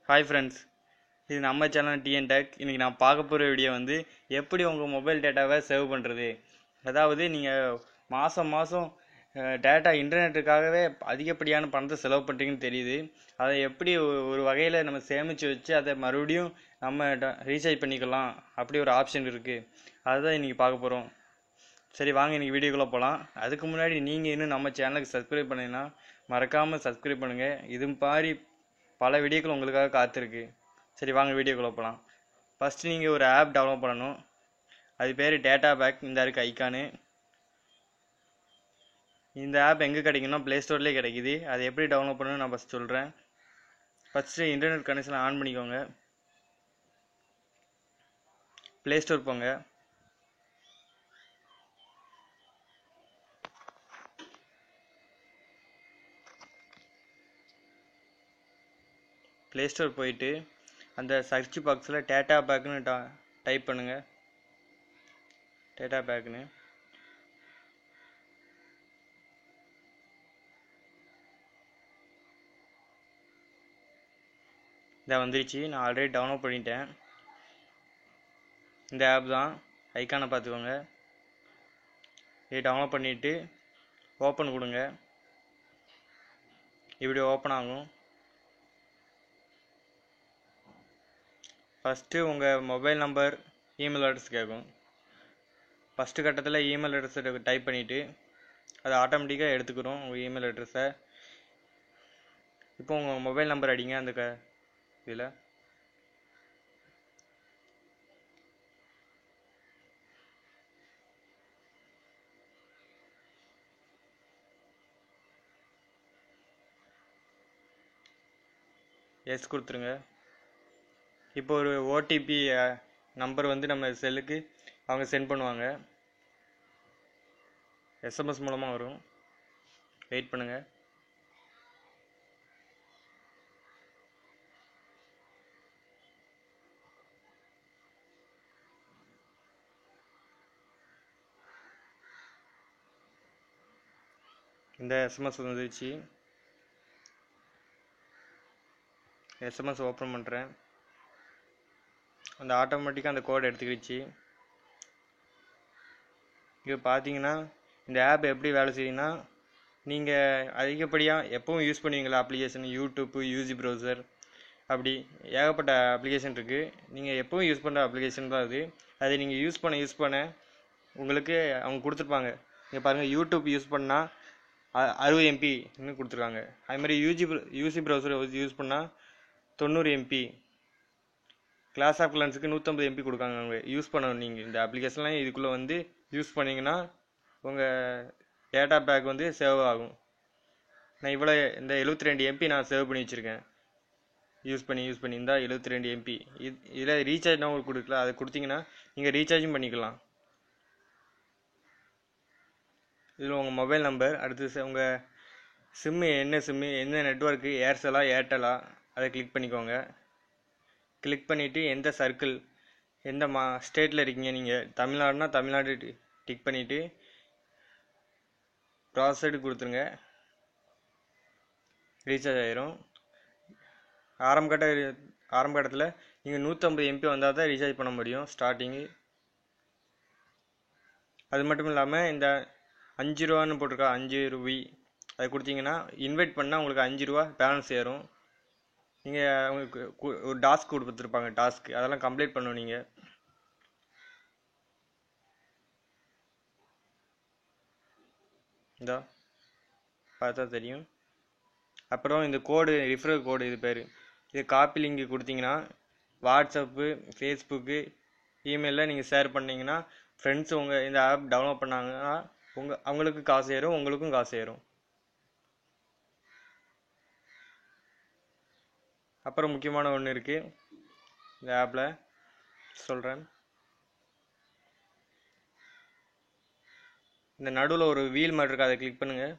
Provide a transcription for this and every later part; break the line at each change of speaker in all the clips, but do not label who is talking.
Hi friends, இது நம்ம channel TN tech. இன்றைக்கி நான் பார்க்க போகிற வீடியோ வந்து எப்படி உங்கள் மொபைல் டேட்டாவை சேவ் பண்ணுறது. அதாவது நீங்கள் மாதம் டேட்டா இன்டர்நெட்டுக்காகவே அதிகப்படியான பணத்தை செலவு பண்ணுறீங்கன்னு தெரியுது. அதை எப்படி ஒரு வகையில் நம்ம சேமித்து வச்சு அதை மறுபடியும் நம்ம ரீசார்ஜ் பண்ணிக்கலாம், அப்படி ஒரு ஆப்ஷன் இருக்குது. அதுதான் இன்றைக்கி பார்க்க போகிறோம். சரி வாங்க இன்றைக்கி வீடியோக்குள்ளே போகலாம். அதுக்கு முன்னாடி நீங்கள் இன்னும் நம்ம சேனலுக்கு சப்ஸ்கிரைப் பண்ணிங்கன்னா மறக்காமல் சப்ஸ்கிரைப் பண்ணுங்கள். இது மாதிரி பல வீடியோக்கள் உங்களுக்காக காத்திருக்கு. சரி வாங்க வீடியோக்குள்ளே போகலாம். ஃபஸ்ட்டு நீங்கள் ஒரு ஆப் டவுன்லோட் பண்ணணும். அது பேர் டேட்டா பேக். இந்த இருக்குது ஐக்கானு. இந்த ஆப் எங்கே கிடைக்குன்னா ப்ளே ஸ்டோர்லேயே கிடைக்குது. அதை எப்படி டவுன்லோட் பண்ணணும்னு நான் ஃபஸ்ட் சொல்கிறேன். ஃபஸ்ட்டு இன்டர்நெட் கனெக்ஷன் ஆன் பண்ணிக்கோங்க. ப்ளே ஸ்டோர் போங்க. ப்ளே ஸ்டோர் போயிட்டு அந்த சர்ச் பாக்ஸில் டேட்டா பேக்குன்னு டைப் பண்ணுங்கள். டேட்டா பேக்குன்னு இதை வந்துருச்சு. நான் ஆல்ரெடி டவுன்லோட் பண்ணிட்டேன். இந்த ஆப் தான். ஐக்கானை பார்த்துக்கோங்க. இதை டவுன்லோட் பண்ணிவிட்டு ஓப்பன் கொடுங்க. இப்படி ஓப்பன் ஆகும். ஃபஸ்ட்டு உங்கள் மொபைல் நம்பர், இமெயில் அட்ரஸ் கேட்கும். ஃபஸ்ட்டு கட்டத்தில் இமெயில் அட்ரஸை டைப் பண்ணிவிட்டு அது ஆட்டோமேட்டிக்காக எடுத்துக்கிறோம் உங்கள் இமெயில் அட்ரஸை. இப்போ உங்கள் மொபைல் நம்பர் அடிங்க. அந்த இதில் எஸ் கொடுத்துருங்க. இப்போ ஒரு ஓடிபி நம்பர் வந்து நம்ம செல்லுக்கு அவங்க சென்ட் பண்ணுவாங்க. எஸ்எம்எஸ் மூலமாக வரும். வெயிட் பண்ணுங்கள். இந்த எஸ்எம்எஸ் வந்துருச்சு. எஸ்எம்எஸ் ஓப்பன் பண்ணுறேன். அந்த ஆட்டோமேட்டிக்காக அந்த கோட் எடுத்துக்கிடுச்சு. இப்போ பார்த்தீங்கன்னா இந்த ஆப் எப்படி வேலை செய்யுன்னா, நீங்கள் அதிகப்படியாக எப்பவும் யூஸ் பண்ணுவீங்களா அப்ளிகேஷன், யூடியூப்பு, யூசி ப்ரௌசர், அப்படி ஏகப்பட்ட அப்ளிகேஷன் இருக்குது. நீங்கள் எப்பவும் யூஸ் பண்ணுற அப்ளிகேஷன் தான் அது. அதை நீங்கள் யூஸ் பண்ண உங்களுக்கு அவங்க கொடுத்துருப்பாங்க. இங்கே பாருங்கள், யூடியூப் யூஸ் பண்ணால் 60 MBன்னு கொடுத்துருக்காங்க. அதுமாதிரி யூசி ப்ரௌசர் யூஸ் பண்ணால் 90 MB, கிளாஸ் ஆஃப் கிளான்ஸுக்கு 150 MB கொடுக்காங்க. அவங்க யூஸ் பண்ணணும். நீங்கள் இந்த அப்ளிகேஷன்லாம் இதுக்குள்ளே வந்து யூஸ் பண்ணிங்கன்னா உங்கள் டேட்டா பேக் வந்து சேவ் ஆகும். நான் இவ்வளோ இந்த 72 MB நான் சேவ் பண்ணி வச்சுருக்கேன். யூஸ் பண்ணி இருந்தால் 72 MB. இதில் ரீசார்ஜ் நான் உங்களுக்கு கொடுக்கல. அதை கொடுத்தீங்கன்னா நீங்கள் ரீசார்ஜும் பண்ணிக்கலாம். இதில் உங்கள் மொபைல் நம்பர், அடுத்து உங்கள் சிம்மு என்ன நெட்வொர்க்கு, ஏர்செல்லா ஏர்டெல்லா, அதை கிளிக் பண்ணிக்கோங்க. கிளிக் பண்ணிவிட்டு எந்த சர்க்கிள், எந்த ஸ்டேட்டில் இருக்கீங்க, நீங்கள் தமிழ்நாடுனா தமிழ்நாடு டிக் பண்ணிவிட்டு ப்ராசஸ்டு கொடுத்துருங்க. ரீசார்ஜ் ஆயிரும். ஆரம்ப கட்டத்தில் நீங்கள் 150 MB வந்தால் தான் ரீசார்ஜ் பண்ண முடியும் ஸ்டார்டிங்கு. அது மட்டும் இல்லாமல் இந்த 5 ரூபான்னு போட்டிருக்கா, 5 ரூபி, அதை கொடுத்தீங்கன்னா இன்வைட் பண்ணால் உங்களுக்கு 5 ரூபா பேலன்ஸ் ஏறும். நீங்கள் உங்களுக்கு ஒரு டாஸ்க் கொடுத்துருப்பாங்க. டாஸ்க்கு அதெல்லாம் கம்ப்ளீட் பண்ணணும். நீங்கள் இதா பார்த்தா தெரியும். அப்புறம் இந்த கோடு, ரிஃபரல் கோடு, இது பேர், இது காப்பி லிங்க் கொடுத்தீங்கன்னா வாட்ஸ்அப்பு, ஃபேஸ்புக்கு, இமெயிலில் நீங்கள் ஷேர் பண்ணிங்கன்னா ஃப்ரெண்ட்ஸ் உங்கள் இந்த ஆப் டவுன்லோட் பண்ணாங்கன்னா அவங்களுக்கு காசு ஏறும், உங்களுக்கும் காசு ஏறும். அப்புறம் முக்கியமான ஒன்று இருக்குது இந்த ஆப்பில், சொல்கிறேன். இந்த நடுவில் ஒரு வீல் மாதிரி இருக்குது, அதை கிளிக் பண்ணுங்கள்.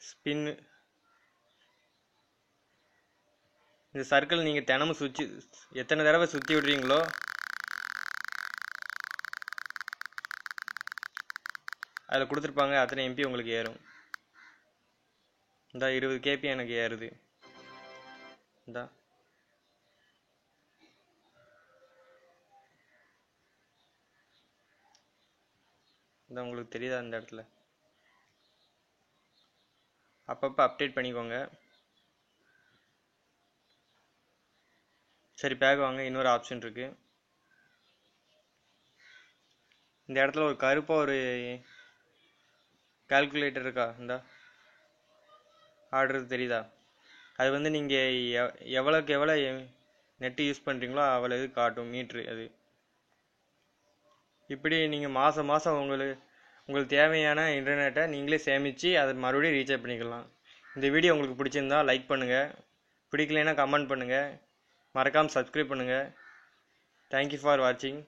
ஸ்பின்னு, இந்த சர்க்கிள் நீங்கள் தினமும் எத்தனை தடவை சுற்றி விடுறீங்களோ அதில் கொடுத்துருப்பாங்க அத்தனை MP உங்களுக்கு ஏறும். இந்த 20 KB எனக்கு ஏறுது. இந்த இந்த உங்களுக்கு தெரியுதா இந்த இடத்துல அப்பப்போ அப்டேட் பண்ணிக்கோங்க. சரி பேக் வாங்க. இன்னொரு ஆப்ஷன் இருக்குது. இந்த இடத்துல ஒரு கருப்பாக ஒரு கால்குலேட்டர் இருக்கா, இந்த ஆர்டர் தெரியுதா? அது வந்து நீங்கள் எவ்வளோக்கு எவ்வளோ நெட்டு யூஸ் பண்ணுறீங்களோ அவ்வளோ இது காட்டும் மீட்ரு. அது இப்படி நீங்கள் மாதம் மாதம் உங்களுக்கு தேவையான இன்டர்நெட்டை நீங்களே சேமித்து அதை மறுபடியும் ரீசார்ஜ் பண்ணிக்கலாம். இந்த வீடியோ உங்களுக்கு பிடிச்சிருந்தா லைக் பண்ணுங்கள், பிடிக்கலைன்னா கமெண்ட் பண்ணுங்கள், மறக்காமல் சப்ஸ்கிரைப் பண்ணுங்கள். தேங்க்யூ ஃபார் வாட்சிங்.